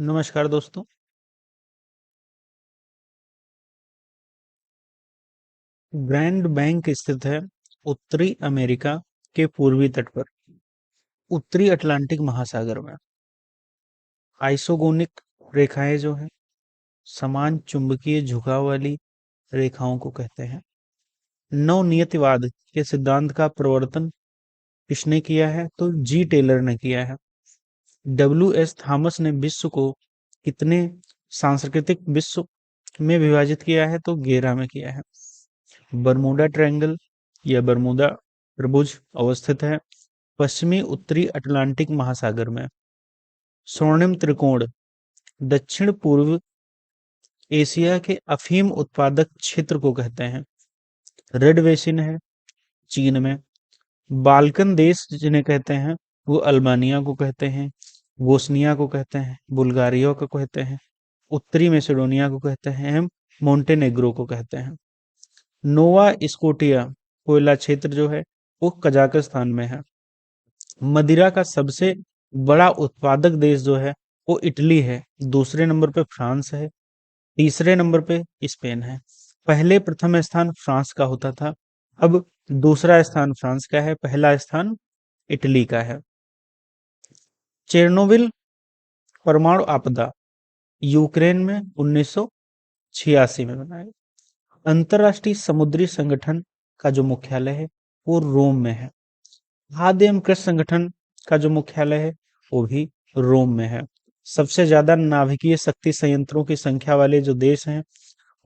नमस्कार दोस्तों। Grand bank स्थित है उत्तरी अमेरिका के पूर्वी तट पर, उत्तरी अटलांटिक महासागर में। आइसोगोनिक रेखाएं जो हैं, समान चुंबकीय झुकाव वाली रेखाओं को कहते हैं। नवनियतिवाद के सिद्धांत का प्रवर्तन किसने किया है? तो जी टेलर ने किया है। डब्ल्यू एस थॉमस ने विश्व को कितने सांस्कृतिक विश्व में विभाजित किया है? तो 11 में किया है। बरमूडा ट्रायंगल या बरमूडा त्रिभुज अवस्थित है पश्चिमी उत्तरी अटलांटिक महासागर में। स्वर्णिम त्रिकोण दक्षिण पूर्व एशिया के अफीम उत्पादक क्षेत्र को कहते हैं। रेड बेसिन है चीन में। बाल्कन देश जिन्हें कहते हैं वो अल्बानिया को कहते हैं, बोस्निया को कहते हैं, बुल्गारिया को कहते हैं, उत्तरी मैसेडोनिया को कहते हैं, एवं मोंटेनेग्रो को कहते हैं। नोवा स्कोटिया कोयला क्षेत्र जो है वो कजाकिस्तान में है। मदिरा का सबसे बड़ा उत्पादक देश जो है वो इटली है। दूसरे नंबर पे फ्रांस है। तीसरे नंबर पे स्पेन है। पहले प्रथम स्थान फ्रांस का होता था, अब दूसरा स्थान फ्रांस का है, पहला स्थान इटली का है। चेरनोबिल परमाणु आपदा यूक्रेन में 1986 में बनाया। अंतरराष्ट्रीय समुद्री संगठन का जो मुख्यालय है वो रोम में है। खाद्य एवं कृषि संगठन का जो मुख्यालय है वो भी रोम में है। सबसे ज्यादा नाभिकीय शक्ति संयंत्रों की संख्या वाले जो देश हैं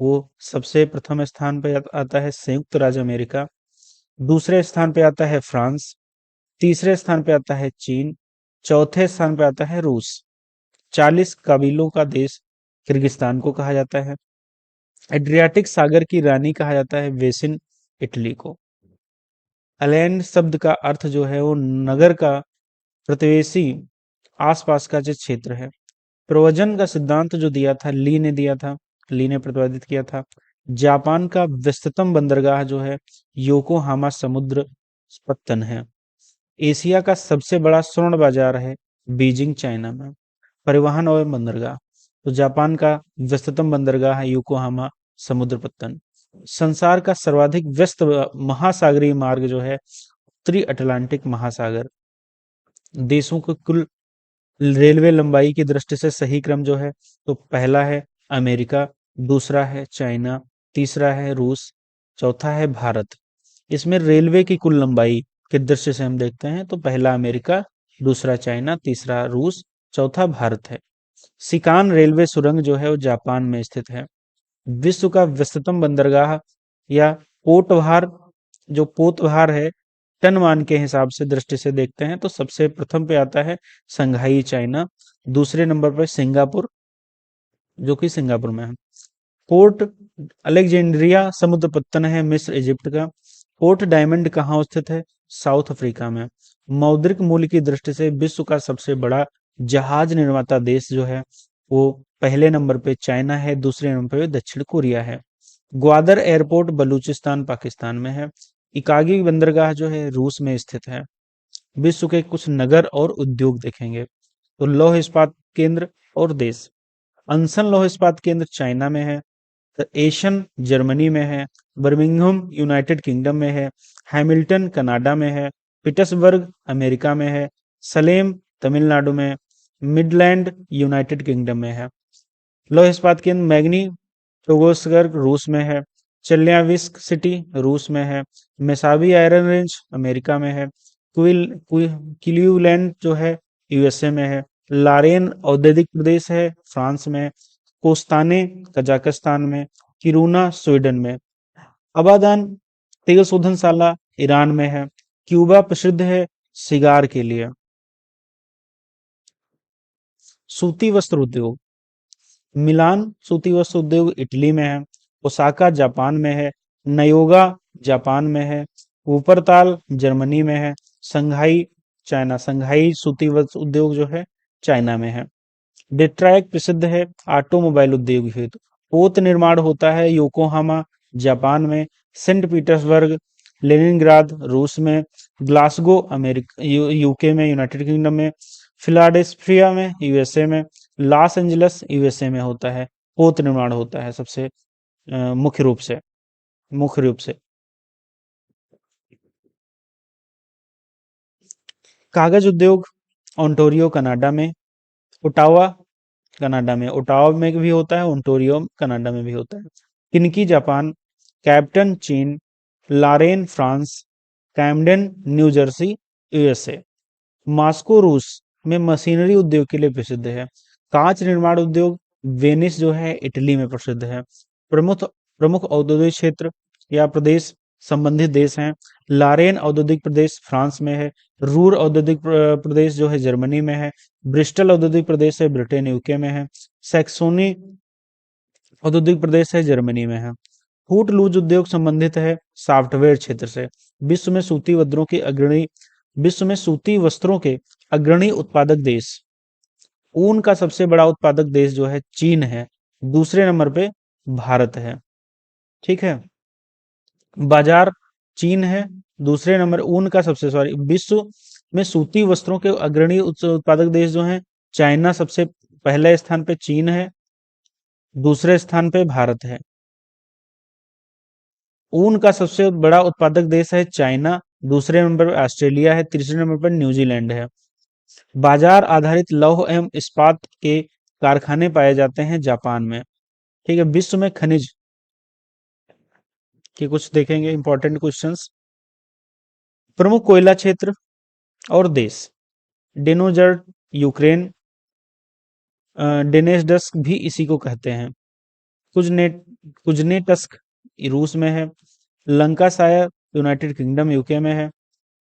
वो सबसे प्रथम स्थान पर आता है संयुक्त राज्य अमेरिका। दूसरे स्थान पे आता है फ्रांस। तीसरे स्थान पे आता है चीन। चौथे स्थान पे आता है रूस। 40 कबीलों का देश किर्गिस्तान को कहा जाता है। एड्रियाटिक सागर की रानी कहा जाता है वेसिन इटली को। अलैंड शब्द का अर्थ जो है वो नगर का प्रतिवेशी आसपास का जो क्षेत्र है। प्रवचन का सिद्धांत जो दिया था ली ने दिया था, ली ने प्रतिपादित किया था। जापान का व्यस्ततम बंदरगाह जो है योकोहामा समुद्र पत्तन है। एशिया का सबसे बड़ा स्वर्ण बाजार है बीजिंग चाइना में। परिवहन और बंदरगाह तो जापान का व्यस्ततम बंदरगाह है योकोहामा समुद्र पत्तन। संसार का सर्वाधिक व्यस्त महासागरीय मार्ग जो है उत्तरी अटलांटिक महासागर। देशों के कुल रेलवे लंबाई की दृष्टि से सही क्रम जो है तो पहला है अमेरिका, दूसरा है चाइना, तीसरा है रूस, चौथा है भारत। इसमें रेलवे की कुल लंबाई के दृष्टि से हम देखते हैं तो पहला अमेरिका, दूसरा चाइना, तीसरा रूस, चौथा भारत है। सिकान रेलवे सुरंग जो है वो जापान में स्थित है। विश्व का व्यस्ततम बंदरगाह या पोर्टभार जो पोतभार है टन मान के हिसाब से दृष्टि से देखते हैं तो सबसे प्रथम पे आता है संघाई चाइना। दूसरे नंबर पर सिंगापुर जो कि सिंगापुर में है। पोर्ट अलेक्जेंड्रिया समुद्र पत्तन है मिस्र इजिप्ट का। पोर्ट डायमंड कहाँ स्थित है? साउथ अफ्रीका में। मौद्रिक मूल्य की दृष्टि से विश्व का सबसे बड़ा जहाज निर्माता देश जो है वो पहले नंबर पे चाइना है, दूसरे नंबर पे दक्षिण कोरिया है। ग्वादर एयरपोर्ट बलूचिस्तान पाकिस्तान में है। इकागी बंदरगाह जो है रूस में स्थित है। विश्व के कुछ नगर और उद्योग देखेंगे तो लौह इस्पात केंद्र और देश। अनसन लौह इस्पात केंद्र चाइना में है। एशियन जर्मनी में है। बर्मिंघम यूनाइटेड किंगडम में है। हैमिल्टन कनाडा में है। पीटर्सबर्ग अमेरिका में है। सलेम तमिलनाडु में। मिडलैंड यूनाइटेड किंगडम में है। लौह इस्पात केंद्र मैग्नी टोगोस्बर्ग रूस में है। चेल्याविस्क सिटी रूस में है। मेसाबी आयरन रेंज अमेरिका में है। क्लीवलैंड जो है यूएसए में है। लारेन औद्योगिक प्रदेश है फ्रांस में। कोस्ताने कजाकिस्तान में। किरूना स्वीडन में। अबादान तेल शोधनशाला ईरान में है। क्यूबा प्रसिद्ध है सिगार के लिए। सूती वस्त्र उद्योग मिलान सूती वस्त्र उद्योग इटली में है। ओसाका जापान में है। नयोगा जापान में है। ऊपरताल जर्मनी में है। संघाई चाइना संघाई सूती वस्त्र उद्योग जो है चाइना में है। डेट्रायक प्रसिद्ध है ऑटोमोबाइल उद्योग हेतु। पोत निर्माण होता है योकोहामा जापान में। सेंट पीटर्सबर्ग लेनिनग्राद रूस में। ग्लासगो अमेरिका यूके में यूनाइटेड किंगडम में। फिलाडेल्फिया में यूएसए में, लॉस एंजलस यूएसए में होता है, पोत निर्माण होता है सबसे मुख्य रूप से। कागज उद्योग ओंटारियो कनाडा में, ओटावा कनाडा में, ओटावा में भी होता है, ओंटारियो कनाडा में भी होता है। किनकी जापान, कैप्टन चीन, Lauren France, Camden new Jersey USA. Moscow रूस में मशीनरी उद्योग के लिए प्रसिद्ध है। कांच निर्माण उद्योग वेनिस जो है इटली में प्रसिद्ध है। प्रमुख प्रमुख औद्योगिक क्षेत्र या प्रदेश संबंधित देश हैं। लारेन औद्योगिक प्रदेश फ्रांस में है। रूर औद्योगिक प्रदेश जो है जर्मनी में है। ब्रिस्टल औद्योगिक प्रदेश है ब्रिटेन यूके में है। सैक्सोनी औद्योगिक प्रदेश है जर्मनी में है। फूट लूज उद्योग संबंधित है सॉफ्टवेयर क्षेत्र से। विश्व में सूती वस्त्रों के अग्रणी विश्व में सूती वस्त्रों के अग्रणी उत्पादक देश। ऊन का सबसे बड़ा उत्पादक देश जो है चीन है। दूसरे नंबर पे भारत है। ठीक है, बाजार चीन है। दूसरे नंबर ऊन का सबसे सॉरी विश्व में सूती वस्त्रों के अग्रणी उत्पादक देश जो है चाइना सबसे पहले स्थान पे चीन है, दूसरे स्थान पे भारत है। ऊन का सबसे बड़ा उत्पादक देश है चाइना, दूसरे नंबर पर ऑस्ट्रेलिया है, तीसरे नंबर पर न्यूजीलैंड है। बाजार आधारित लौह एवं इस्पात के कारखाने पाए जाते हैं जापान में। ठीक है, विश्व में खनिज के कुछ देखेंगे इंपॉर्टेंट क्वेश्चंस। प्रमुख कोयला क्षेत्र और देश, डेनोजर्ट यूक्रेन, डेनेसडस्क भी इसी को कहते हैं। कुजनेटस्क रूस में है। लंकाशायर यूनाइटेड किंगडम यूके में है।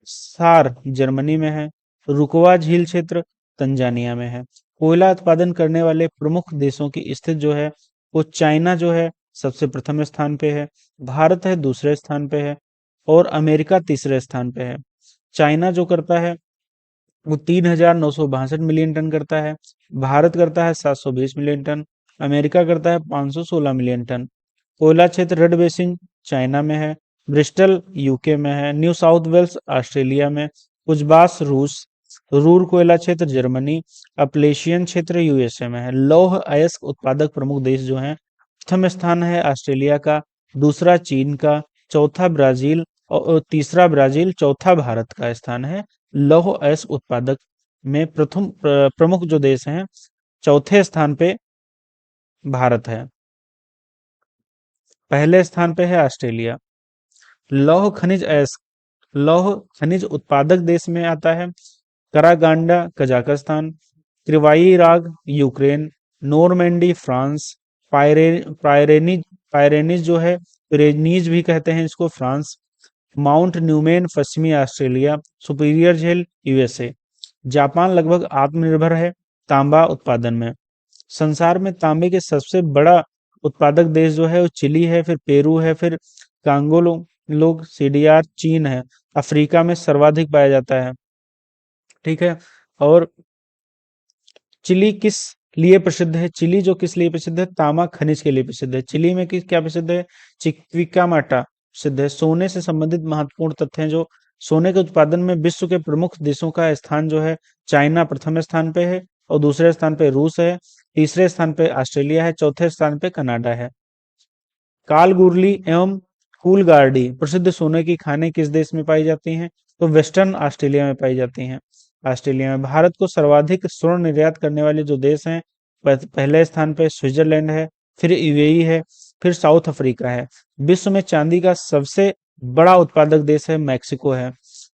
सार जर्मनी में है। रुकवा झील क्षेत्र तंजानिया में है। कोयला उत्पादन करने वाले प्रमुख देशों की स्थिति जो है वो चाइना जो है सबसे प्रथम स्थान पे है, भारत है दूसरे स्थान पे है और अमेरिका तीसरे स्थान पे है। चाइना जो करता है वो 3,962 मिलियन टन करता है, भारत करता है 720 मिलियन टन, अमेरिका करता है 516 मिलियन टन। कोयला क्षेत्र रेड बेसिन चाइना में है, ब्रिस्टल यूके में है, न्यू साउथ वेल्स ऑस्ट्रेलिया में, कुजबास रूस, रूर कोयला क्षेत्र जर्मनी, अपलेशियन क्षेत्र यूएसए में है। लौह अयस्क उत्पादक प्रमुख देश जो हैं, प्रथम स्थान है ऑस्ट्रेलिया का, दूसरा चीन का, चौथा ब्राजील और तीसरा ब्राजील, चौथा भारत का स्थान है लौह अयस्क उत्पादक में। प्रथम प्रमुख जो देश हैं, चौथे स्थान पे भारत है, पहले स्थान पे है ऑस्ट्रेलिया। लौह खनिज अयस्क लौह खनिज उत्पादक देश में आता है करागांडा कजाकिस्तान, त्रिवाई राग यूक्रेन, नोरमैंडी फ्रांस, पायरेनीज पायरेनीज जो है पिरेनीज भी कहते हैं इसको फ्रांस, माउंट न्यूमेन पश्चिमी ऑस्ट्रेलिया, सुपीरियर झील यूएसए। जापान लगभग आत्मनिर्भर है तांबा उत्पादन में। संसार में तांबे के सबसे बड़ा उत्पादक देश जो है वो चिली है, फिर पेरू है, फिर कांगो लोग सीडीआर चीन है। अफ्रीका में सर्वाधिक पाया जाता है। ठीक है, और चिली किस लिए प्रसिद्ध है? चिली जो किस लिए प्रसिद्ध है? तांबा खनिज के लिए प्रसिद्ध है। चिली में किस क्या प्रसिद्ध है? चिक्विकामाटा प्रसिद्ध है। सोने से संबंधित महत्वपूर्ण तथ्य हैं जो सोने के उत्पादन में विश्व के प्रमुख देशों का स्थान जो है चाइना प्रथम स्थान पे है और दूसरे स्थान पे रूस है, तीसरे स्थान पे ऑस्ट्रेलिया है, चौथे स्थान पे कनाडा है। कालगुरली एवं कूलगार्डी प्रसिद्ध सोने की खानें किस देश में पाई जाती हैं? तो वेस्टर्न ऑस्ट्रेलिया में पाई जाती हैं। ऑस्ट्रेलिया में। भारत को सर्वाधिक स्वर्ण निर्यात करने वाले जो देश हैं, पहले स्थान पे स्विट्जरलैंड है, फिर यूएई है, फिर साउथ अफ्रीका है। विश्व में चांदी का सबसे बड़ा उत्पादक देश है मैक्सिको है।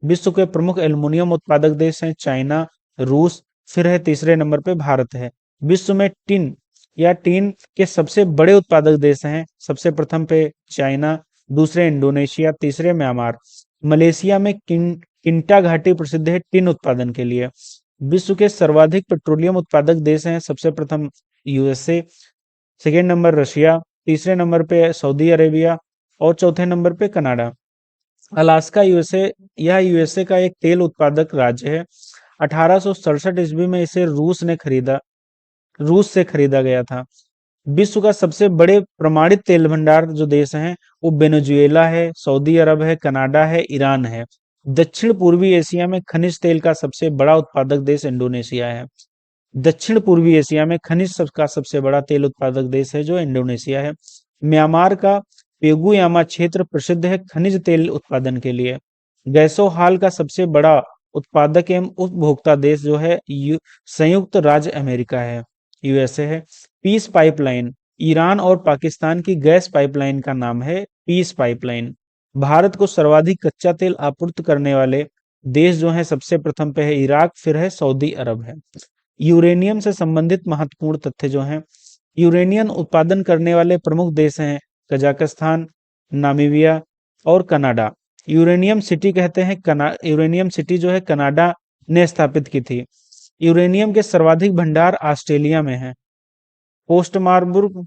विश्व के प्रमुख एल्युमिनियम उत्पादक देश हैं चाइना, रूस, फिर है तीसरे नंबर पे भारत है। विश्व में टीन के सबसे बड़े उत्पादक देश हैं, सबसे प्रथम पे चाइना, दूसरे इंडोनेशिया, तीसरे म्यांमार। मलेशिया में किंटा घाटी प्रसिद्ध है टिन उत्पादन के लिए। विश्व के सर्वाधिक पेट्रोलियम उत्पादक देश हैं, सबसे प्रथम यूएसए, सेकेंड नंबर रशिया, तीसरे नंबर पे सऊदी अरेबिया और चौथे नंबर पे कनाडा। अलास्का यूएसए, यह यूएसए का एक तेल उत्पादक राज्य है। 1867 ईस्वी में इसे रूस से खरीदा गया था। विश्व का सबसे बड़े प्रमाणित तेल भंडार जो देश हैं वो वेनेजुएला है, सऊदी अरब है, कनाडा है, ईरान है। दक्षिण पूर्वी एशिया में खनिज तेल का सबसे बड़ा उत्पादक देश इंडोनेशिया है। दक्षिण पूर्वी एशिया में का सबसे बड़ा तेल उत्पादक देश है जो इंडोनेशिया है। म्यांमार का पेगुयामा क्षेत्र प्रसिद्ध है खनिज तेल उत्पादन के लिए। गैसो हाल का सबसे बड़ा उत्पादक एवं उपभोक्ता देश जो है संयुक्त राज्य अमेरिका है, यूएसए है। पीस पाइपलाइन, ईरान और पाकिस्तान की गैस पाइपलाइन का नाम है पीस पाइपलाइन। भारत को सर्वाधिक कच्चा तेल आपूर्ति करने वाले देश जो है सबसे प्रथम पे है इराक, फिर है सऊदी अरब है। यूरेनियम से संबंधित महत्वपूर्ण तथ्य जो हैं, यूरेनियम उत्पादन करने वाले प्रमुख देश हैं कजाकिस्तान, नामीबिया और कनाडा। यूरेनियम सिटी कहते हैं यूरेनियम सिटी जो है कनाडा ने स्थापित की थी। यूरेनियम के सर्वाधिक भंडार ऑस्ट्रेलिया में है। पोस्ट मार्बुर्ग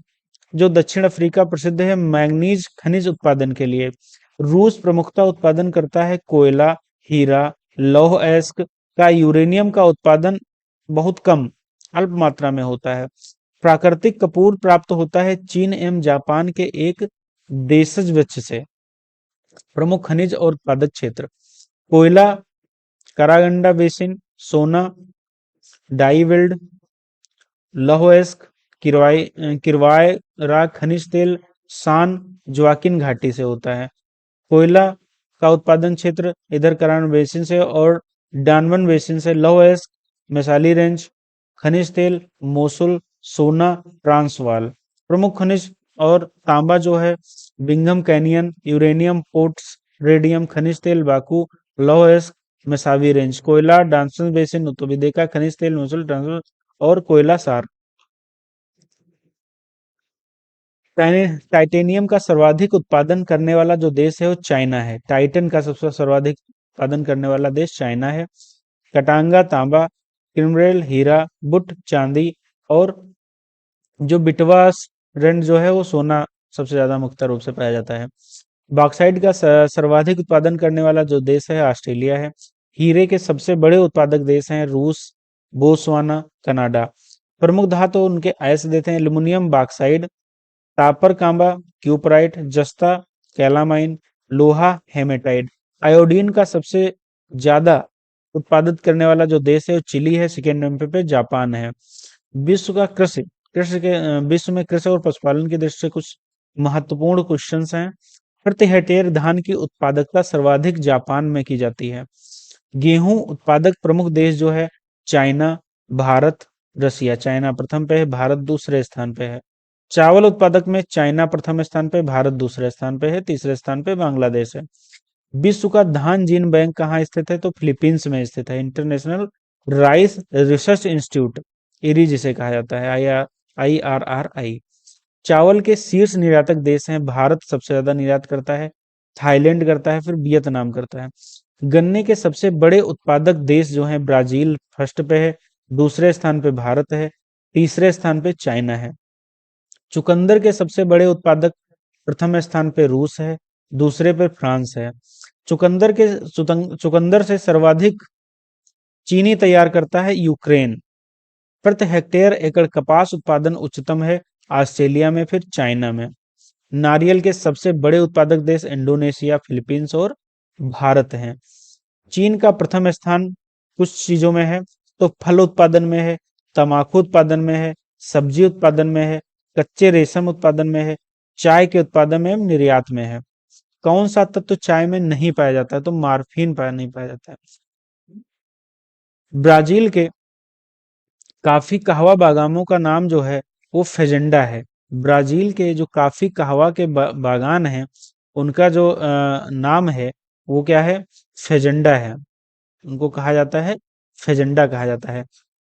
जो दक्षिण अफ्रीका प्रसिद्ध है मैंगनीज खनिज उत्पादन के लिए। रूस प्रमुखता उत्पादन करता है कोयला, हीरा, लौह अयस्क का। यूरेनियम का उत्पादन बहुत कम अल्प मात्रा में होता है। प्राकृतिक कपूर प्राप्त होता है चीन एवं जापान के एक देशज वृक्ष से। प्रमुख खनिज और उत्पादक क्षेत्र कोयला, कारागंडा बेसिन, सोना, डाईवेल्ड, लौह अयस्क, किरवायरा खनिज तेल सान जोआकिन घाटी से होता है। कोयला का उत्पादन क्षेत्र इधर करान बेसिन से और डानवन बेसिन से। लौह अयस्क मैसाली रेंज, खनिज तेल मोसुल, सोना ट्रांसवाल। प्रमुख खनिज और तांबा जो है Bingham canyon, uranium ports, radium खनिज तेल बाकू, लौह अयस्क मेसावी रेंज। कोयला डांसन बेसिन उत्तरविदेका, खनिज तेल मोसुल ट्रांसवाल और कोयला सार। टाइटेनियम का सर्वाधिक उत्पादन करने वाला जो देश है वो चाइना है। टाइटन का सबसे सर्वाधिक उत्पादन करने वाला देश चाइना है। कटांगा तांबा, किमरेल हीरा, बुट चांदी और जो बिटवा रेंड जो है वो सोना सबसे ज्यादा मुख्य रूप से पाया जाता है। बॉक्साइट का सर्वाधिक उत्पादन करने वाला जो देश है ऑस्ट्रेलिया है। हीरे के सबसे बड़े उत्पादक देश हैं रूस, बोत्सवाना, कनाडा। प्रमुख धातु उनके ऐसे देते हैं एल्यूमिनियम बॉक्साइड, टापर कांबा, क्यूपराइट, जस्ता, कैलामाइन, लोहा, हेमेटाइट। आयोडीन का सबसे ज्यादा उत्पादित करने वाला जो देश है वो चिली है। सेकेंड नंबर पे जापान है। विश्व का कृषि कृषि के विश्व में कृषि और पशुपालन की दृष्टि से कुछ महत्वपूर्ण क्वेश्चंस हैं। प्रति हेक्टेयर धान की उत्पादकता सर्वाधिक जापान में की जाती है। गेहूं उत्पादक प्रमुख देश जो है चाइना, भारत, रसिया। चाइना प्रथम पे है, भारत दूसरे स्थान पे है। चावल उत्पादक में चाइना प्रथम स्थान पे, भारत दूसरे स्थान पे है, तीसरे स्थान पे बांग्लादेश है। विश्व का धान जीन बैंक कहाँ स्थित है तो फिलीपींस में स्थित है। International rice research institute eri जिसे कहा जाता है, IRRI। चावल के शीर्ष निर्यातक देश हैं भारत सबसे ज्यादा निर्यात करता है, थाईलैंड करता है, फिर वियतनाम करता है। गन्ने के सबसे बड़े उत्पादक देश जो हैं ब्राजील फर्स्ट पे है, दूसरे स्थान पे भारत है, तीसरे स्थान पे चाइना है। चुकंदर के सबसे बड़े उत्पादक प्रथम स्थान पे रूस है, दूसरे पे फ्रांस है। चुकंदर से सर्वाधिक चीनी तैयार करता है यूक्रेन। प्रति हेक्टेयर एकड़ कपास उत्पादन उच्चतम है ऑस्ट्रेलिया में, फिर चाइना में। नारियल के सबसे बड़े उत्पादक देश इंडोनेशिया, फिलीपींस और भारत हैं। चीन का प्रथम स्थान कुछ चीजों में है तो फल उत्पादन में है, तंबाकू उत्पादन में है, सब्जी उत्पादन में है, कच्चे रेशम उत्पादन में है, चाय के उत्पादन में, निर्यात में है। कौन सा तत्व चाय में नहीं पाया जाता है तो मार्फिन नहीं पाया जाता है। ब्राजील के काफी कहवा बागानों का नाम जो है वो फेजेंडा है। ब्राजील के जो काफी कहवा के बागान हैं उनका जो नाम है वो क्या है, फेजेंडा है। उनको कहा जाता है फेजेंडा कहा जाता है।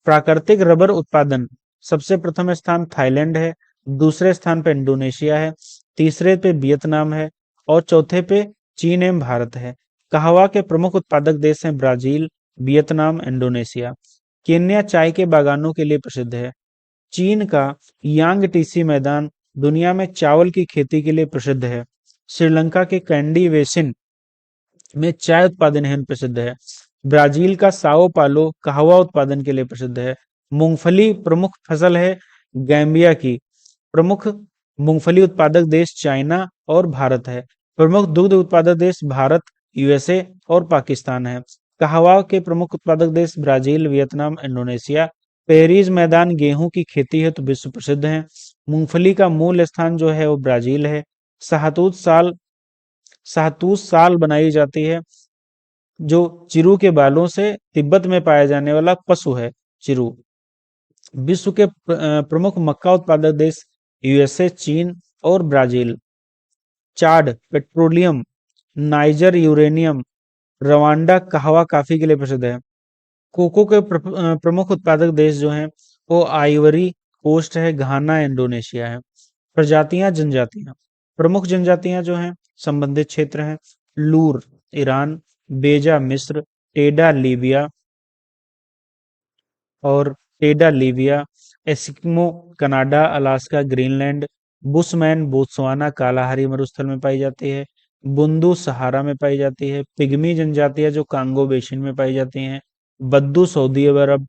प्राकृतिक रबर उत्पादन सबसे प्रथम स्थान थाईलैंड है, दूसरे स्थान पे इंडोनेशिया है, तीसरे पे वियतनाम है और चौथे पे चीन एवं भारत है। कहवा के प्रमुख उत्पादक देश हैं ब्राजील, वियतनाम, इंडोनेशिया। केन्या चाय के बागानों के लिए प्रसिद्ध है। चीन का यांग टीसी मैदान दुनिया में चावल की खेती के लिए प्रसिद्ध है। श्रीलंका के कैंडी बेसिन में चाय उत्पादन हेतु प्रसिद्ध है। ब्राजील का साओ पालो कहवा उत्पादन के लिए प्रसिद्ध है। मूंगफली प्रमुख फसल है गैम्बिया की। प्रमुख मूंगफली उत्पादक देश चाइना और भारत है। प्रमुख दुग्ध उत्पादक देश भारत, यूएसए और पाकिस्तान है। कहवा के प्रमुख उत्पादक देश ब्राजील, वियतनाम, इंडोनेशिया। पेरिस मैदान गेहूं की खेती है तो विश्व प्रसिद्ध है। मूंगफली का मूल स्थान जो है वो ब्राजील है। शाहतूत साल शाहतूत साल बनाई जाती है जो चिरू के बालों से तिब्बत में पाया जाने वाला पशु है चिरू। विश्व के प्रमुख मक्का उत्पादक देश यूएसए, चीन और ब्राजील। चाड पेट्रोलियम, नाइजर यूरेनियम, रवांडा कहवा कॉफी के लिए प्रसिद्ध है। कोको के प्रमुख उत्पादक देश जो हैं वो आइवरी कोस्ट है, घाना, इंडोनेशिया है। प्रजातियां, जनजातियां। प्रमुख जनजातियां जो हैं संबंधित क्षेत्र हैं लूर ईरान, बेजा मिस्र, टेडा लीबिया और Teda Libya, Eskimo Canada, Alaska, Greenland, Bushman Botswana Kalahari मरुस्थल में पाई जाती है। बुंदू सहारा में पाई जाती है। पिग्मी जनजातियां जो कांगो बेसिन में पाई जाती हैं। बद्दू सऊदी अरब,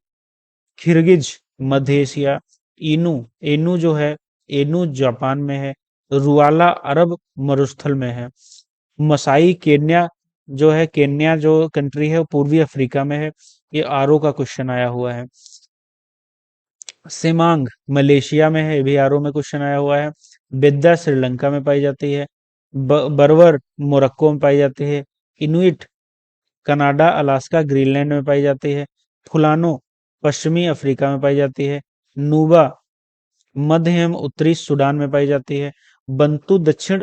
किर्गिज मध्य एशिया, इनू एनू जो है एनू जापान में है। रुआला अरब मरुस्थल में है। मसाई केन्या जो है केन्या जो कंट्री है वो पूर्वी अफ्रीका में है। ये आरओ का क्वेश्चन आया हुआ है। सिमांग मलेशिया में है, ये भी आरओ में क्वेश्चन आया हुआ है। बिद्दा श्रीलंका में पाई जाती है। बर्बर मोरक्को में पाई जाती है। इनुइट कनाडा, अलास्का, ग्रीनलैंड में पाई जाती है। फुलानो पश्चिमी अफ्रीका में पाई जाती है। नूबा मध्य एवं उत्तरी सूडान में पाई जाती है। बंतू दक्षिण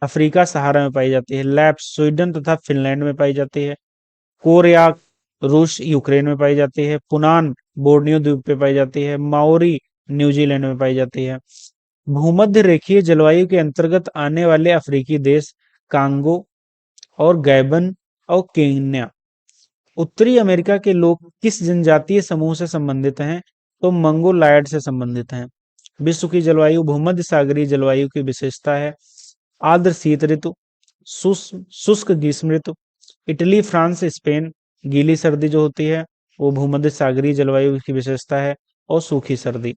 अफ्रीका सहारा में पाई जाती है। लैप्स स्वीडन तथा फिनलैंड में पाई जाती है। कोरयाक रूस यूक्रेन में पाई जाती है। पुनान बोर्नियो द्वीप पे पाई जाती है। माओरी न्यूजीलैंड में पाई जाती है। भूमध्य रेखीय जलवायु के अंतर्गत आने वाले अफ्रीकी देश कांगो और गैबन और केन्या। उत्तरी अमेरिका के लोग किस जनजातीय समूह से संबंधित हैं तो मंगोलायड से संबंधित हैं। विश्व की जलवायु भूमध्य सागरीय जलवायु की विशेषता है आर्द्र शीत ऋतु, शुष्क ग्रीष्म ऋतु। इटली, फ्रांस, स्पेन गीली सर्दी जो होती है वो भूमध्य सागरीय जलवायु की विशेषता है और सूखी सर्दी।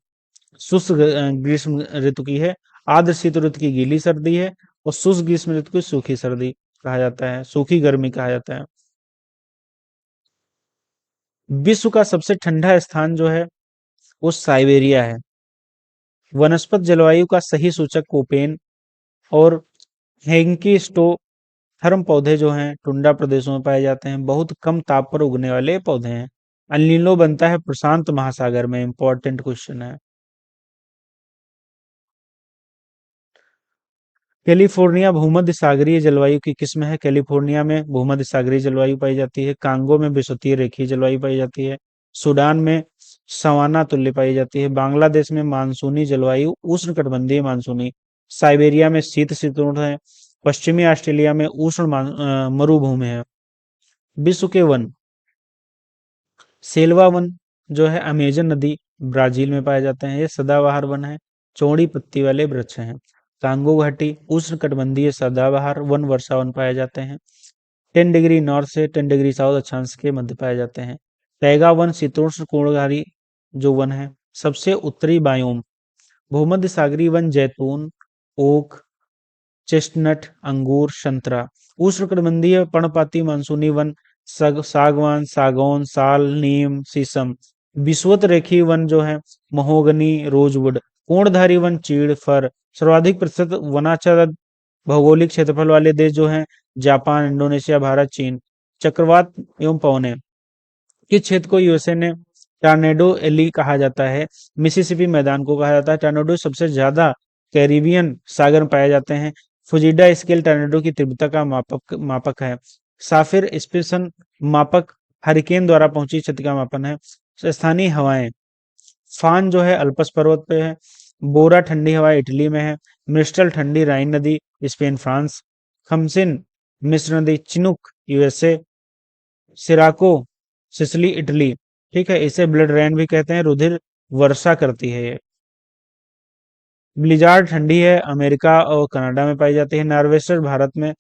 शुष्क ग्रीष्म ऋतु की है, आर्द्र शीत ऋतु की गीली सर्दी है और शुष्क ग्रीष्म ऋतु की सूखी सर्दी कहा जाता है, सूखी गर्मी कहा जाता है। विश्व का सबसे ठंडा स्थान जो है वो साइबेरिया है। वनस्पत जलवायु का सही सूचक कोपेन और हेंकी स्टोथर्म पौधे जो हैं टुंड्रा प्रदेशों में पाए जाते हैं। बहुत कम ताप पर उगने वाले पौधे हैं। अल बनता है प्रशांत महासागर में। इंपॉर्टेंट क्वेश्चन है। कैलिफोर्निया भूमध्य सागरीय जलवायु की किस्म है। कैलिफोर्निया में भूमध्य सागरीय जलवायु पाई जाती है। कांगो में विषुवतीय रेखीय जलवायु पाई जाती है। सूडान में सवाना तुल्य पाई जाती है। बांग्लादेश में मानसूनी जलवायु उष्णकटिबंधीय मानसूनी। साइबेरिया में शीतोष्ण है। पश्चिमी ऑस्ट्रेलिया में मरुभूमि है। विश्व के वन सेल्वा वन जो है अमेजन नदी ब्राजील में पाए जाते हैं। ये सदाबहार वन है। चौड़ी पत्ती वाले वृक्ष हैं। कांगो घाटी उष्णकटिबंधीय सदाबहार वन वर्षा वन पाए जाते हैं। 10 डिग्री नॉर्थ से 10 डिग्री साउथ अक्षांश के मध्य पाए जाते हैं। तैगा वन शीतोष्ण कोणधारी जो वन है। सबसे उत्तरी बायोम भूमध्य सागरीय वन जैतून, ओक, चेस्टनट, अंगूर, संतरा। उष्णकटिबंधीय पर्णपाती मानसूनी वन सागवान, सागौन, साल, नीम, शीशम। विषुवत रेखीय वन जो है महोगनी, रोजवुड। कोणधारी वन चीड़, फर। सर्वाधिक प्रतिशत वनाच्छादित भौगोलिक क्षेत्रफल वाले देश जो हैं जापान, इंडोनेशिया, भारत, चीन। चक्रवात एवं पवने किस क्षेत्र को यूएसए ने टॉर्नेडो एली कहा जाता है। मिसिसिपी मैदान को कहा जाता है। टॉर्नेडो सबसे ज्यादा कैरिबियन सागर में पाए जाते हैं। फुजिडा स्केल टॉर्नेडो की तीव्रता का मापक है। साफिर स्पेशन मापक हरिकेन द्वारा पहुंची क्षति का मापन है। स्थानीय हवाएं फान जो है अल्पस पर्वत पे है। बोरा ठंडी हवा इटली में है। मिस्टल ठंडी राइन नदी स्पेन, फ्रांस। खमसिन मिस्र नदी chinook USA. Sirocco Sicily Italy. ठीक है, इसे ब्लड रेन भी कहते हैं। रुधिर वर्षा करती है ये। ब्लिजार्ड ठंडी है अमेरिका और कनाडा में पाई जाती है। नॉर्वेस्टर भारत में।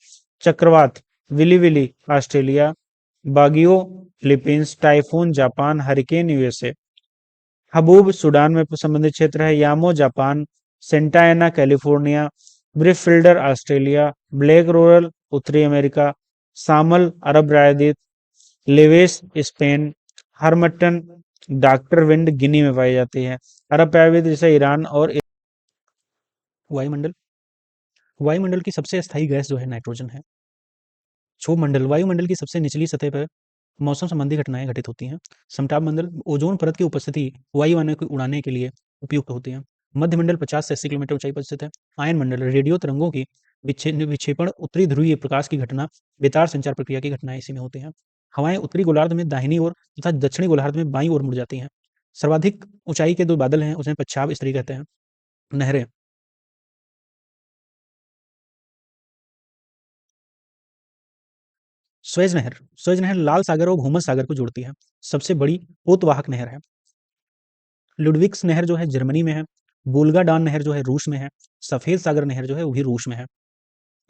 चक्रवात willy willy Australia. Baguio Philippines. Typhoon Japan. Hurricane USA. हबूब सूडान में संबंधित क्षेत्र है। Yamo Japan. Santa Ana California. Brickfielder Australia. Black roller उत्तरी अमेरिका। सामल अरब प्रायद्वीप, लेवेस Spain, harmattan doctor wind Guinea में पाई जाती है। अरब प्रायद्वीप जैसे ईरान और वायुमंडल, वायुमंडल की सबसे अस्थायी गैस जो है नाइट्रोजन है। क्षोभमंडल, वायुमंडल की सबसे निचली सतह पर मौसम संबंधी घटनाएं घटित होती हैं। समताप मंडल, ओजोन परत की उपस्थिति वायुयानों को उड़ाने के लिए उपयुक्त होती है। मध्य मंडल 50 से 80 किलोमीटर ऊंचाई पर स्थित है। आयन मंडल, रेडियो तरंगों की विक्षेपण, उत्तरी ध्रुवीय प्रकाश की घटना, बेतार संचार प्रक्रिया की घटनाएं इसी में होती हैं। हवाएं उत्तरी गोलार्ध में दाहिनी ओर तथा दक्षिणी गोलार्ध में बाईं ओर मुड़ जाती हैं। सर्वाधिक ऊंचाई के दो बादल हैं, उसे पच्छाव स्तरीय कहते हैं। नहरें, स्वेज नहर लाल सागर और भूमध्य सागर को जोड़ती है। सबसे बड़ी पोतवाहक नहर है। लुडविग्स नहर जो है जर्मनी में है। वोल्गा डान नहर जो है रूस में है। सफेद सागर नहर जो है वो भी रूस में है।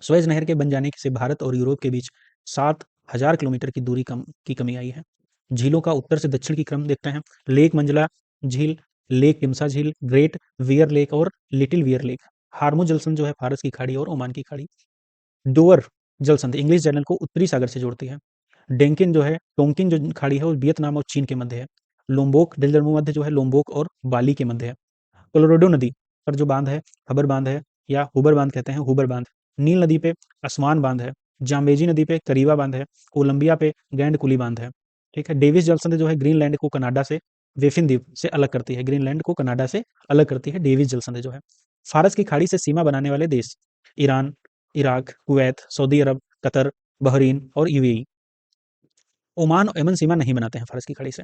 स्वेज नहर के बन जाने से भारत और यूरोप के बीच 7,000 किलोमीटर की दूरी की कमी आई है। झीलों का उत्तर से दक्षिण की क्रम देखते हैं। लेक मंजला झील, लेक टिमसा झील, ग्रेट वियर लेक और लिटिल वियर लेक। हार्मो जलसंधि जो है फारस की खाड़ी और ओमान की खाड़ी। डोवर जलसंधि इंग्लिश चैनल को उत्तरी सागर से जोड़ती है। डेंकिन जो है, टोंकिन जो खाड़ी है वो वियतनाम और चीन के मध्य है। लोम्बोक दिल मध्य जो है लोम्बोक और बाली के मध्य है। कोलोराडो नदी पर जो बांध है, हबर बांध है या हुबर बांध कहते हैं, हुबर बांध। नील नदी पे आसमान बांध है। जाम्बेजी नदी पे करीवा बांध है। कोलंबिया पे गैंड कुली बांध है। ठीक है। डेविस जलसंधि जो है ग्रीनलैंड को कनाडा से, वेफिन द्वीप से अलग करती है। ग्रीनलैंड को कनाडा से अलग करती है डेविस जलसंधि जो है। फारस की खाड़ी से सीमा बनाने वाले देश ईरान, इराक, कुवैत, सऊदी अरब, कतर, बहरीन और यूएई। ओमान और यमन सीमा नहीं बनाते हैं फारस की खाड़ी से।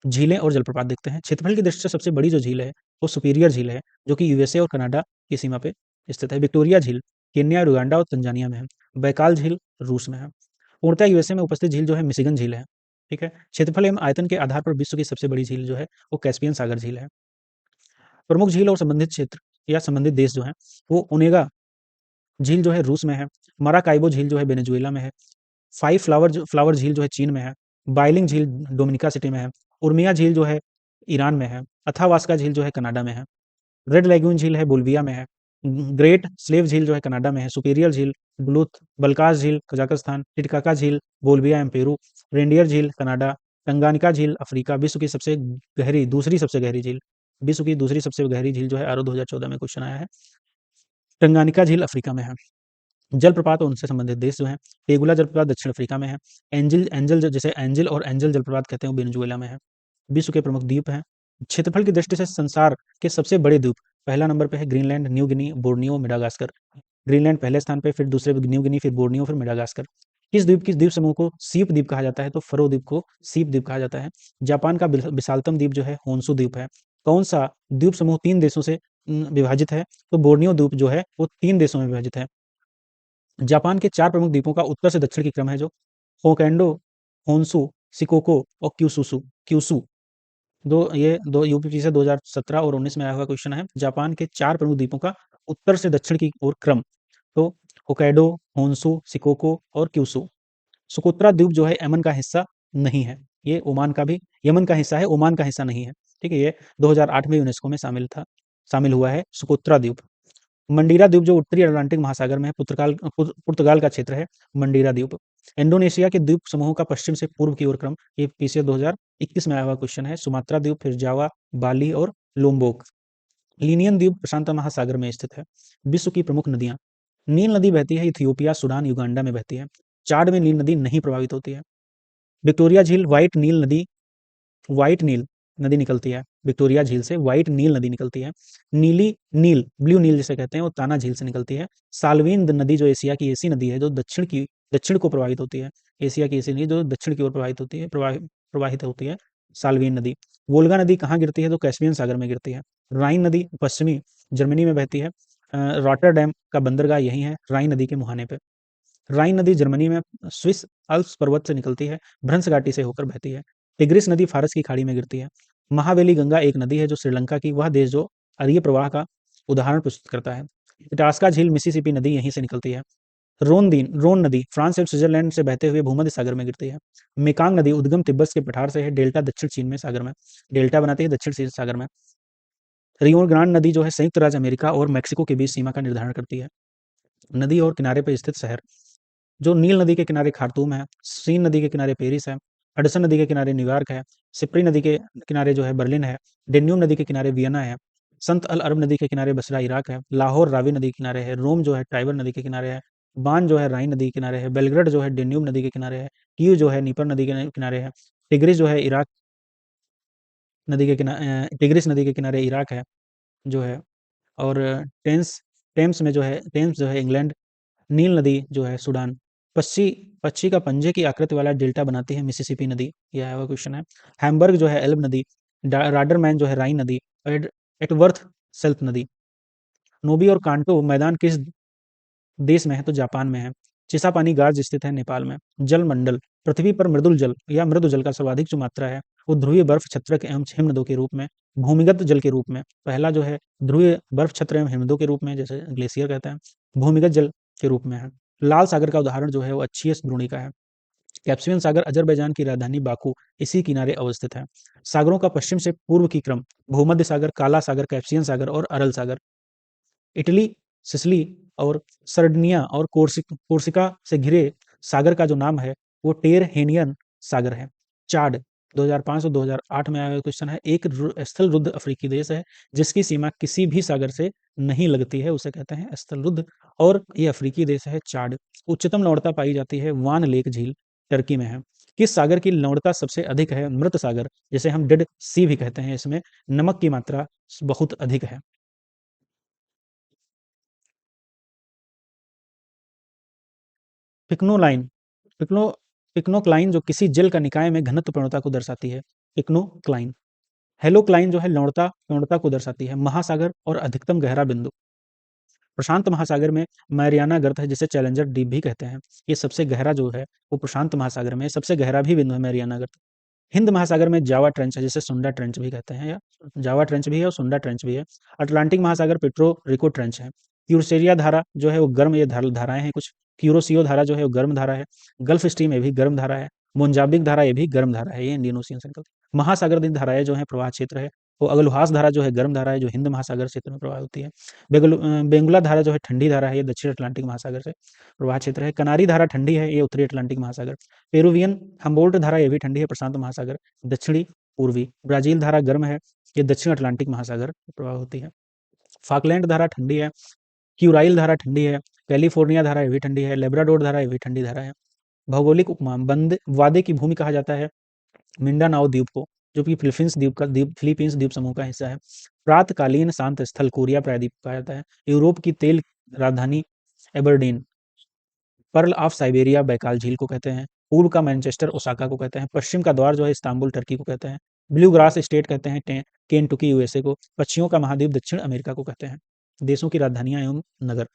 झीलें और जलप्रपात देखते हैं। क्षेत्रफल की दृष्टि से सबसे बड़ी जो झील है वो सुपीरियर झील है, जो कि यूएसए और कनाडा की सीमा पे स्थित है। विक्टोरिया झील केन्या, युगांडा और तंजानिया में है। बैकाल झील रूस में है। पूर्णतः यूएसए में उपस्थित झील जो है मिशिगन झील है। ठीक है। क्षेत्रफल एवं आयतन के आधार पर विश्व की सबसे बड़ी झील जो है वो कैस्पियन सागर झील है। प्रमुख झील और संबंधित क्षेत्र या संबंधित देश जो है वो ओनेगा झील जो है रूस में है। मराकाइबो झील जो है वेनेजुएला में है। फाइव फ्लावर झील जो है चीन में है। बाइलिंग झील डोमिनिका सिटी में है। उर्मिया झील जो है ईरान में है। अथावास्का झील जो है कनाडा में है। रेड लैगून झील है बोल्विया में है। ग्रेट स्लेव झील जो है कनाडा में है। सुपीरियर झील ब्लूथ बल्कास झील कजाकिस्तान। टिटकाका झील बोल्विया एवं पेरू। रेंडियर झील कनाडा। टंगानिका झील अफ्रीका। विश्व की सबसे गहरी दूसरी सबसे गहरी झील, विश्व की दूसरी सबसे गहरी झील जो है आरओ 2014 में क्वेश्चन आया है। टंगानिका झील अफ्रीका में है। जलप्रपात और उनसे संबंधित देश जो हैं, पेगुला जलप्रपात दक्षिण अफ्रीका में है। एंजिल एंजल जैसे एंजिल और एंजल जलप्रपात कहते हैं वो वेनेजुएला में है। विश्व के प्रमुख द्वीप हैं। क्षेत्रफल की दृष्टि से संसार के सबसे बड़े द्वीप, पहला नंबर पे है Greenland, New Guinea, Borneo, Madagascar. Greenland पहले स्थान पे, फिर दूसरे पे न्यू गिनी, फिर बोर्नियो, फिर मेडागास्कर। किस द्वीप समूह को सीप द्वीप कहा जाता है? तो फरो द्वीप को सीप द्वीप कहा जाता है। जापान का विशालतम द्वीप जो है होन्सु द्वीप है। कौन सा द्वीप समूह 3 देशों से विभाजित है? तो बोर्नियो द्वीप जो है वो 3 देशों में विभाजित है। जापान के 4 प्रमुख द्वीपों का उत्तर से दक्षिण की क्रम है जो होकैंडो, होन्शु, शिकोको और क्यूशू। दो यूपीपी से 2017 और 19 में आया हुआ क्वेश्चन है। जापान के 4 प्रमुख द्वीपों का उत्तर से दक्षिण की ओर क्रम। तो होकैडो, होन्शु, शिकोको और क्यूशू। सुकोत्रा द्वीप जो है यमन का हिस्सा नहीं है। ये ओमान का भी यमन का हिस्सा है, ओमान का हिस्सा नहीं है। ठीक है। ये 2008 में यूनेस्को में शामिल हुआ है सुकोत्रा द्वीप। मंडीरा द्वीप जो उत्तरी अटलांटिक महासागर में है, पुर्तगाल का क्षेत्र है मंडीरा द्वीप। इंडोनेशिया के द्वीप समूहों का पश्चिम से पूर्व की ओर क्रम, ये पीसीए 2021 में आया हुआ क्वेश्चन है। सुमात्रा द्वीप, फिर जावा, बाली और लोम्बोक। लीनियन द्वीप प्रशांत महासागर में स्थित है। विश्व की प्रमुख नदियां, नील नदी बहती है इथियोपिया, सूडान, युगांडा में बहती है। चाड में नील नदी नहीं प्रभावित होती है। विक्टोरिया झील व्हाइट नील नदी निकलती है। विक्टोरिया झील से व्हाइट नील नदी निकलती है। नीली नील, ब्लू नील जिसे कहते हैं, वो ताना झील से निकलती है। साल्वेन नदी जो एशिया की ऐसी नदी है जो दक्षिण को प्रभावित होती है। एशिया की ऐसी नदी जो दक्षिण की ओर प्रवाहित होती है, साल्वेन नदी। वोल्गा नदी कहाँ गिरती है? तो कैस्पियन सागर में गिरती है। राइन नदी पश्चिमी जर्मनी में बहती है। रॉटरडैम का बंदरगाह यही है, राइन नदी के मुहाने पे। राइन नदी जर्मनी में स्विस अल्प्स पर्वत से निकलती है, भ्रंश घाटी से होकर बहती है। टिग्रिस नदी फारस की खाड़ी में गिरती है। महावेली गंगा एक नदी है जो श्रीलंका की, वह देश जो अरीय प्रवाह का उदाहरण प्रस्तुत करता है। इटास्का झील मिसिसिपी नदी यहीं से निकलती है। रोन नदी फ्रांस और स्विट्जरलैंड से बहते हुए भूमध्य सागर में गिरती है। मेकांग नदी उद्गम तिब्बत के पठार से है, डेल्टा दक्षिण चीन में सागर में, डेल्टा बनाती है दक्षिण चीन सागर में। रियो ग्रांड नदी जो है संयुक्त राज्य अमेरिका और मैक्सिको के बीच सीमा का निर्धारण करती है। नदी और किनारे पर स्थित शहर, जो नील नदी के किनारे खार्तूम है, सीन नदी के किनारे पेरिस है, हडसन नदी के किनारे न्यूयॉर्क है, सिप्री नदी के किनारे जो है बर्लिन है, डेन्यूब नदी के किनारे वियना है, संत अल अरब नदी के किनारे बसरा इराक है, लाहौर रावी नदी के किनारे है, रोम जो है टाइबर नदी के किनारे है, बान जो है राइन नदी के किनारे है, बेलग्रेड जो है डेन्यूब नदी के किनारे है, कीव जो है नीपर नदी के किनारे है, टिग्रिस जो है इराक नदी के किनारे, टिग्रिस नदी के किनारे इराक है जो है, और टेम्स टेम्स जो है इंग्लैंड, नील नदी जो है सूडान, पक्षी पक्षी का पंजे की आकृति वाला डेल्टा बनाती है मिसिसिपी नदी, यह है वो क्वेश्चन है। हैम्बर्ग जो है एल्ब नदी, राडरमैन जो है राइन नदी, एटवर्थ सेल्फ नदी। नोबी और कांटो मैदान किस देश में है? तो जापान में है। चिसापानी गार्ज स्थित है नेपाल में। जल मंडल, पृथ्वी पर मृदुल जल या मृदु जल का सर्वाधिक जो मात्रा है वो ध्रुवीय बर्फ छत्रक एवं हिमनदों के रूप में, भूमिगत जल के रूप में, पहला जो है ध्रुवीय बर्फ छत्र एवं हिमनदों के रूप में, जैसे ग्लेशियर कहते हैं, भूमिगत जल के रूप में है। लाल सागर का उदाहरण जो है वो अच्छी द्रोणिका है। कैप्सियन सागर अजरबैजान की राजधानी बाकू इसी किनारे अवस्थित है। सागरों का पश्चिम से पूर्व की क्रम, भूमध्य सागर, काला सागर, कैप्सियन सागर और अरल सागर। इटली, सिसिली और सर्डिनिया और कोर्सिका से घिरे सागर का जो नाम है वो टेरहेनियन सागर है। चाड 2005 और 2008 में आया हुआ क्वेश्चन है। एक स्थल रुद्ध अफ्रीकी देश है जिसकी सीमा किसी भी सागर से नहीं लगती है, उसे कहते हैं स्थल रुद्ध, और ये अफ्रीकी देश है चाड। उच्चतम लवणता पाई जाती है वान लेक झील, टर्की में है। किस सागर की लवणता सबसे अधिक है? मृत सागर, जिसे हम डेड सी भी कहते हैं। इसमें नमक की मात्रा बहुत अधिक है। पिक्नोलाइन, पिक्नो पिक्नोक्लाइन जो किसी जल का निकाय में घनत्व प्रवणता को दर्शाती है, पिक्नोक्लाइन। हेलोक्लाइन जो है लवणता प्रवणता को दर्शाती है। महासागर और अधिकतम गहरा बिंदु, प्रशांत महासागर में मैरियाना गर्त है जिसे चैलेंजर डीप भी कहते हैं। ये सबसे गहरा जो है वो प्रशांत महासागर में, सबसे गहरा भी बिंदु है मैरियाना गर्त। हिंद महासागर में जावा ट्रेंच है जिसे सुंडा ट्रेंच भी कहते हैं, या जावा ट्रेंच भी है और सुंडा ट्रेंच भी है। अटलांटिक महासागर पेट्रो रिको ट्रेंच है। क्यूरसेरिया धारा जो है वो गर्म, ये धाराएं हैं कुछ। क्यूरोसियो धारा जो है वो गर्म धारा है। गल्फ स्ट्रीम ये भी गर्म धारा है। मोन्जाबिक धारा ये भी गर्म धारा है, ये इंडियन ओशियन सर्कल। महासागर धाराएं जो है प्रवाह क्षेत्र है। वो अगलुहास धारा जो है गर्म धारा है, जो हिंद महासागर क्षेत्र में प्रवाह होती है। बेंगुला धारा जो है ठंडी धारा है, ये दक्षिण अटलांटिक महासागर से प्रवाह क्षेत्र है। कनारी धारा ठंडी है, ये उत्तरी अटलांटिक महासागर। पेरुवियन हम्बोल्ट धारा ये भी ठंडी है, प्रशांत महासागर दक्षिणी पूर्वी। ब्राजील धारा गर्म है, ये दक्षिण अटलांटिक महासागर प्रवाह होती है। फाकलैंड धारा ठंडी है। क्यूराइल धारा ठंडी है। कैलिफोर्निया धारा ये भी ठंडी है। लेब्राडोर धारा ये भी ठंडी धारा है। भौगोलिक उपमा, बंद वादे की भूमि कहा जाता है मिंडानाओ द्वीप को, जो कि फिलीपींस द्वीप समूह का हिस्सा है। प्रातकालीन शांत स्थल कोरिया प्रायद्वीप कहा जाता है। यूरोप की तेल राजधानी Aberdeen. Pearl of Siberia Baikal झील को कहते हैं। पूर्व का मैनचेस्टर ओसाका को कहते हैं। पश्चिम का द्वार जो है इस्तांबुल टर्की को कहते हैं। ब्लू ग्रास स्टेट कहते हैं केंटुकी यूएसए को। पक्षियों का महाद्वीप दक्षिण अमेरिका को कहते हैं। देशों की राजधानियां एवं नगर,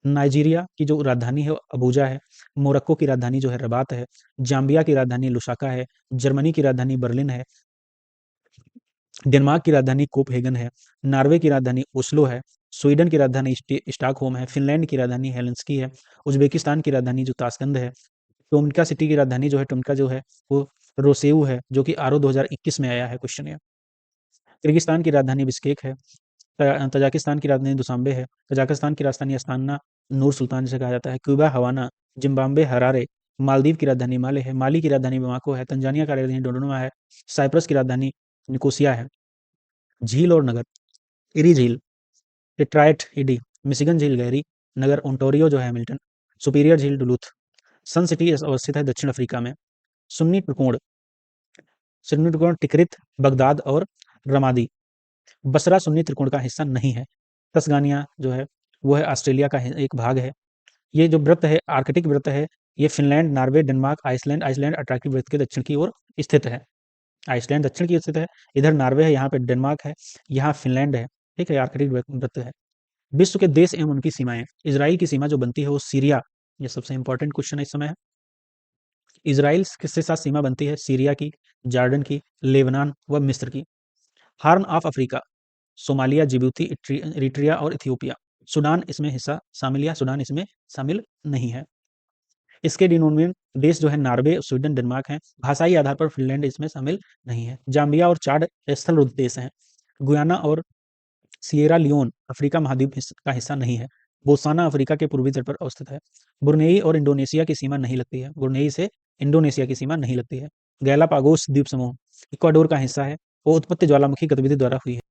नाइजीरिया की जो राजधानी है वो अबूजा है। मोरक्को की राजधानी जो है रबात है। जाम्बिया की राजधानी लुसाका है। जर्मनी की राजधानी बर्लिन है। डेनमार्क की राजधानी कोपहेगन है। नॉर्वे की राजधानी ओस्लो है। स्वीडन की राजधानी स्टॉकहोम है। फिनलैंड की राजधानी हेलेंस्की है। उज्बेकिस्तान की राजधानी जो ताशकंद है। टोमका सिटी की राजधानी जो है टोमका जो है वो रोसेऊ है, जो कि आरओ 2021 में आया है क्वेश्चन ये। किर्गिस्तान की राजधानी बिश्केक है। तजाकिस्तान की राजधानी दुशांबे है। कजाकिस्तान की राजधानी अस्ताना नूर सुल्तान जिसे कहा जाता है। Cuba Havana. Zimbabwe Harare. Maldives की राजधानी माले है। माली की राजधानी बमाको है। तंजानिया की राजधानी डोडोनुमा है। साइप्रस की राजधानी निकोसिया है। झील और नगर, इरी झील डेट्रॉयट ईडी, मिशिगन झील गहरी, नगर ओंटारियो जो है हैमिल्टन, सुपीरियर झील डुलूथ। सन सिटी अवस्थित है दक्षिण अफ्रीका में। सुन्नी त्रिकोण, सुन्नी त्रिकोण टिकरित, बगदाद और रमादी। बसरा सुन्नी त्रिकोण का हिस्सा नहीं है। तस्गानिया जो है वो है ऑस्ट्रेलिया का एक भाग है। ये जो वृत्त है आर्कटिक वृत्त है, ये Finland, Norway, Denmark, Iceland Iceland Antarctic वृत्त के दक्षिण की ओर स्थित है। आइसलैंड दक्षिण की ओर स्थित है, इधर नॉर्वे है, यहाँ पे डेनमार्क है, यहाँ फिनलैंड है। ठीक है, आर्कटिक वृत्त है। विश्व के देश एवं उनकी सीमाएं, इसराइल की सीमा जो बनती है वो सीरिया, ये सबसे इंपॉर्टेंट क्वेश्चन है इस समय है। इसराइल किसके साथ सीमा बनती है? सीरिया की, जॉर्डन की, लेबनान व मिस्र की। Horn of Africa, Somalia, Djibouti, Eritrea और इथियोपिया। सूडान इसमें हिस्सा शामिल, या सूडान इसमें शामिल नहीं है। इसके डिनोमिनेट देश जो है नॉर्वे, स्वीडन, डेनमार्क हैं। भाषाई आधार पर फिनलैंड इसमें शामिल नहीं है। जाम्बिया और चाड स्थल रुद्ध देश हैं। गुयाना और सिएरा लियोन अफ्रीका महाद्वीप का हिस्सा नहीं है। बोत्सवाना अफ्रीका के पूर्वी तट पर अवस्थित है। ब्रुनेई और इंडोनेशिया की सीमा नहीं लगती है। ब्रुनेई से इंडोनेशिया की सीमा नहीं लगती है। गैलापागोस द्वीप समूह इक्वाडोर का हिस्सा है। वो उत्पत्ति ज्वालामुखी गतिविधि द्वारा हुई है।